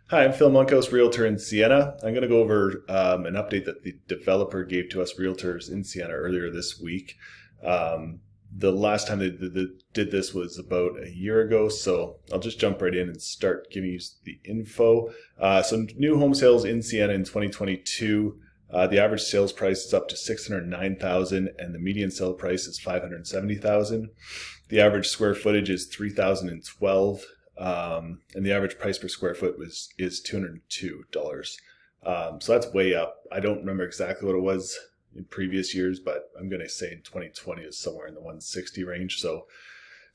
Hi, I'm Phil Monkhouse, Realtor in Sienna. I'm going to go over an update that the developer gave to us realtors in Sienna earlier this week. The last time they did this was about a year ago, so I'll just jump right in and start giving you the info. So new home sales in Sienna in 2022, the average sales price is up to $609,000 and the median sale price is $570,000. The average square footage is 3,012. And the average price per square foot is $202. So that's way up. I don't remember exactly what it was in previous years, but I'm going to say in 2020 is somewhere in the 160 range. So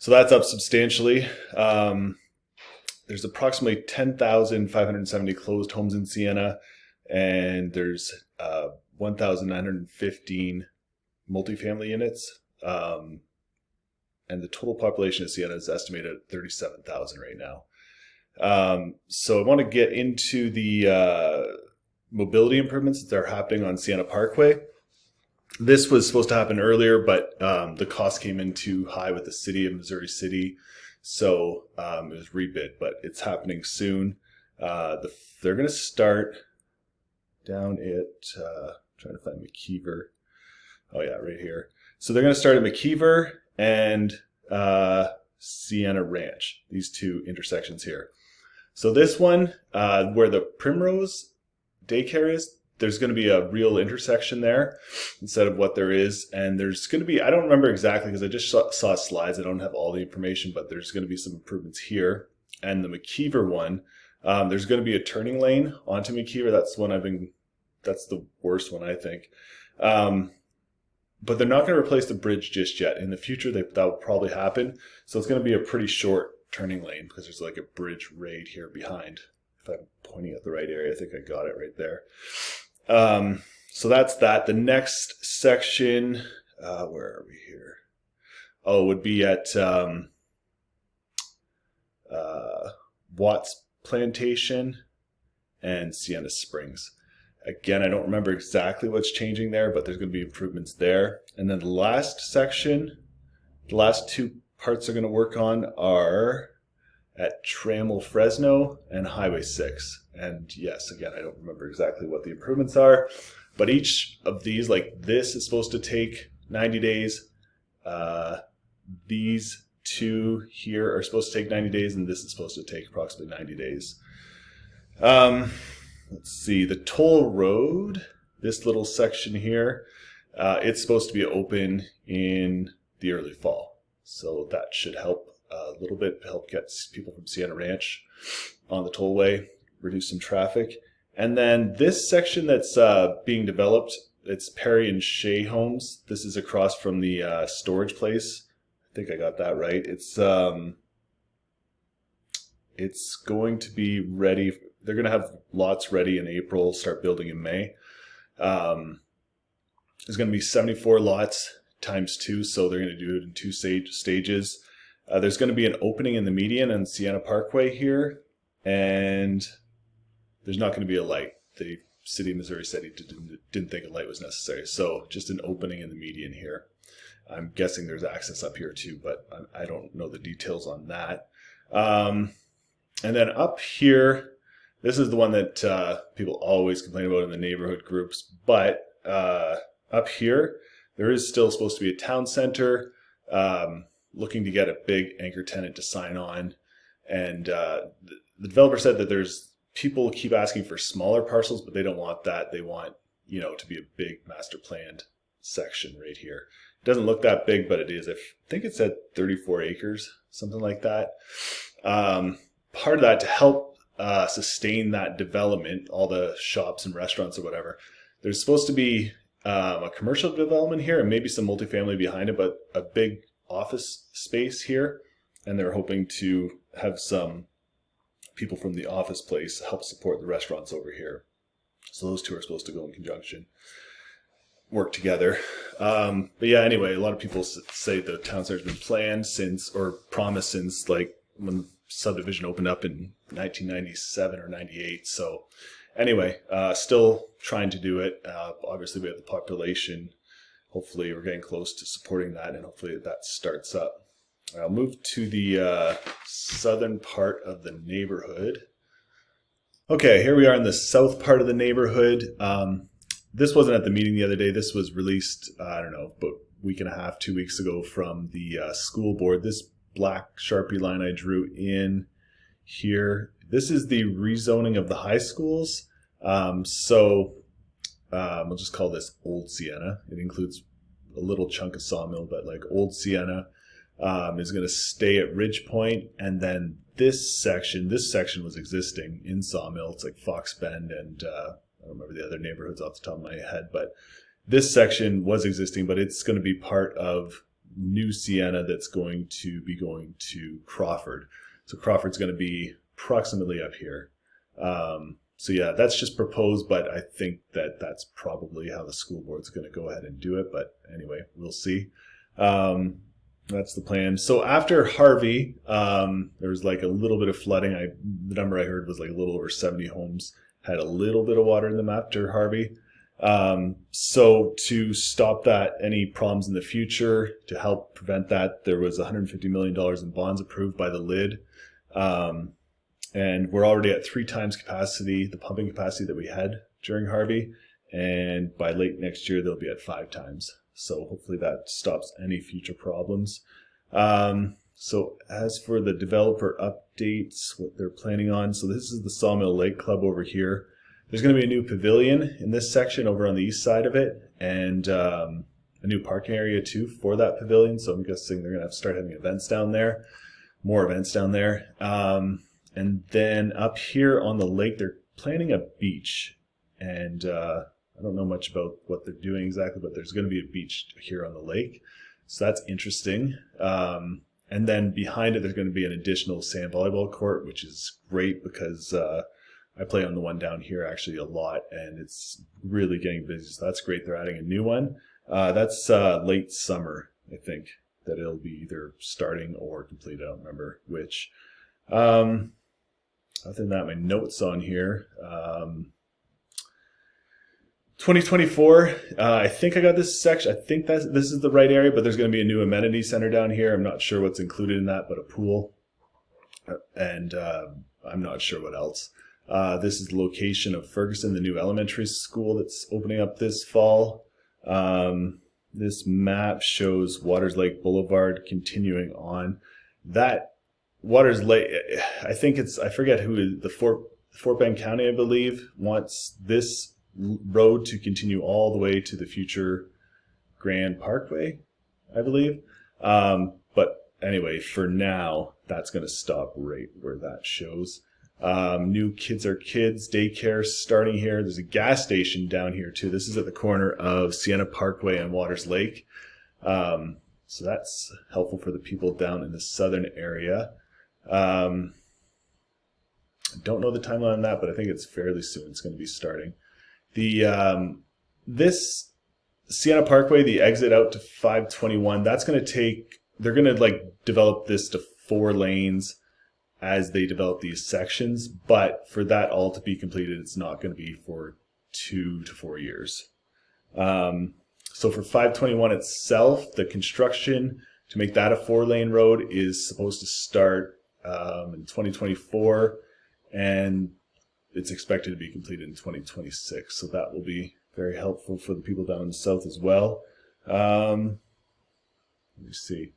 that's up substantially. There's approximately 10,570 closed homes in Sienna, and there's 1,915 multifamily units. And the total population of Sienna is estimated at 37,000 right now. So I want to get into the mobility improvements that are happening on Sienna Parkway. This was supposed to happen earlier, but the cost came in too high with the city of Missouri City, so it was rebid, but it's happening soon. They're going to start down at, trying to find McKeever. Oh yeah, right here. So they're going to start at McKeever and Sienna Ranch, these two intersections here. So this one, where the Primrose daycare is, there's going to be a real intersection there instead of what there is. And there's going to be, I don't remember exactly because I just saw slides. I don't have all the information, but there's going to be some improvements here. And the McKeever one, there's going to be a turning lane onto McKeever. That's that's the worst one, I think. But they're not going to replace the bridge just yet. In the future, that will probably happen. So it's going to be a pretty short turning lane because there's like a bridge right here behind. If I'm pointing at the right area, I think I got it right there. So that's that. The next section, where are we here? Oh, would be at Watts Plantation and Sienna Springs. Again, I don't remember exactly what's changing there, but there's going to be improvements there. And then the last section, the last two parts they're going to work on are at Trammell Fresno and Highway 6. And yes, again, I don't remember exactly what the improvements are, but each of these, like this is supposed to take 90 days. These two here are supposed to take 90 days, and this is supposed to take approximately 90 days. Let's see, the toll road, this little section here, it's supposed to be open in the early fall. So that should help a little bit, help get people from Sienna Ranch on the tollway, reduce some traffic. And then this section that's being developed, it's Perry and Shea Homes. This is across from the storage place. I think I got that right. It's going to be ready. They're going to have lots ready in April, start building in May. There's going to be 74 lots times 2, so they're going to do it in 2 stages. There's going to be an opening in the median on Sienna Parkway here, and there's not going to be a light. The city of Missouri said he didn't think a light was necessary, so just an opening in the median here. I'm guessing there's access up here too, but I don't know the details on that. And then up here, this is the one that people always complain about in the neighborhood groups, but up here, there is still supposed to be a town center, looking to get a big anchor tenant to sign on. And the developer said that there's people keep asking for smaller parcels, but they don't want that. They want, to be a big master planned section right here. It doesn't look that big, but it is. I think it's at 34 acres, something like that. Part of that to help sustain that development, all the shops and restaurants or whatever, there's supposed to be a commercial development here and maybe some multifamily behind it, but a big office space here. And they're hoping to have some people from the office place help support the restaurants over here. So those two are supposed to go in conjunction, work together. But yeah, anyway, a lot of people say the town center's been planned or promised since like when subdivision opened up in 1997 or 98. So anyway, still trying to do it. Obviously we have the population. Hopefully we're getting close to supporting that, and hopefully that starts up. I'll move to the southern part of the neighborhood. Okay, here we are in the south part of the neighborhood. This wasn't at the meeting the other day. This was released, I don't know, about a week and a half, 2 weeks ago from the school board. This black Sharpie line I drew in here. This is the rezoning of the high schools. We'll just call this Old Sienna. It includes a little chunk of Sawmill, but like Old Sienna is going to stay at Ridge Point, and then this section was existing in Sawmill. It's like Fox Bend and I don't remember the other neighborhoods off the top of my head, but this section was existing, but it's going to be part of New Sienna that's going to be going to Crawford. So Crawford's going to be approximately up here. So yeah, that's just proposed, but I think that that's probably how the school board's going to go ahead and do it. But anyway, we'll see. That's the plan. So after Harvey, there was like a little bit of flooding. The number I heard was like a little over 70 homes had a little bit of water in them after Harvey. So to stop that, any problems in the future, to help prevent that, there was $150 million in bonds approved by the LID. And we're already at 3 times capacity, the pumping capacity that we had during Harvey. And by late next year, they'll be at 5 times. So hopefully that stops any future problems. So as for the developer updates, what they're planning on, so this is the Sawmill Lake Club over here. There's going to be a new pavilion in this section over on the east side of it, and a new parking area too for that pavilion. So I'm guessing they're going to have to start having events down there, more events down there. And then up here on the lake, they're planning a beach, and I don't know much about what they're doing exactly, but there's going to be a beach here on the lake. So that's interesting. And then behind it, there's going to be an additional sand volleyball court, which is great because I play on the one down here actually a lot, and it's really getting busy. So that's great. They're adding a new one. That's late summer, I think, that it'll be either starting or completed. I don't remember which. Other than that, my notes on here. 2024, I think I got this section. I think this is the right area, but there's going to be a new amenity center down here. I'm not sure what's included in that, but a pool. And I'm not sure what else. This is the location of Ferguson, the new elementary school that's opening up this fall. This map shows Waters Lake Boulevard continuing on. That Waters Lake, I think I forget who, the Fort Bend County, I believe, wants this road to continue all the way to the future Grand Parkway, I believe. But anyway, for now, that's going to stop right where that shows. New Kids Are Kids daycare starting here. There's a gas station down here too. This is at the corner of Sienna Parkway and Waters Lake. So that's helpful for the people down in the southern area. I don't know the timeline on that, but I think it's fairly soon. It's going to be starting. This Sienna Parkway, the exit out to 521, that's going to take, they're going to like develop this to 4 lanes as they develop these sections, but for that all to be completed, it's not going to be for 2 to 4 years. So for 521 itself, the construction to make that a 4-lane road is supposed to start in 2024, and it's expected to be completed in 2026. So that will be very helpful for the people down in the south as well. Let me see.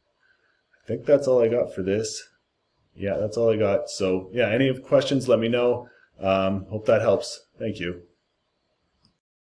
I think that's all I got for this. Yeah, that's all I got. So yeah, any questions, let me know. Hope that helps. Thank you.